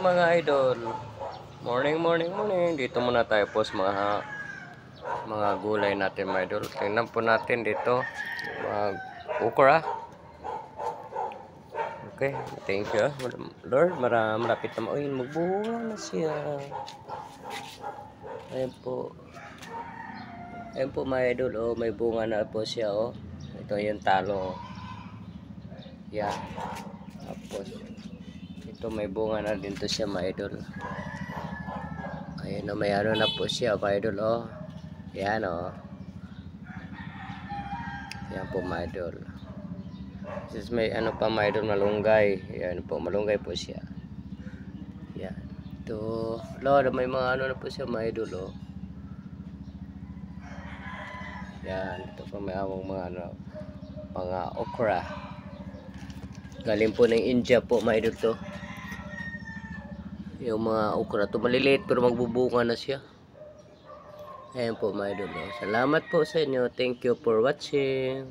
mga idol. Morning, morning, morning. Dito muna tayo po sa mga gulay natin mga idol. Tingnan po natin dito. Mga okra. Okay, thank you. Lord, malapit na magbunga na siya. Ayan po. Ayan po mga idol. Oh, may bunga na po siya. Oh. Ito yung talo. Yan. Tapos ito may bunga na din to siya mga idol. Ayan o, may ano na po siya mga idol. Oh. Yan o. Yan po mga idol. This may ano pa mga idol, malunggay. Yan po, malunggay po siya. Yan. Ito, Lord, may mga ano na po siya mga idol. Oh. Yan, ito po may awang mga ano, mga okra. Galing po ng India po mga idol to. Yung mga okra to maliliit pero magbubunga na siya. Ayan po mga idol. Salamat po sa inyo. Thank you for watching.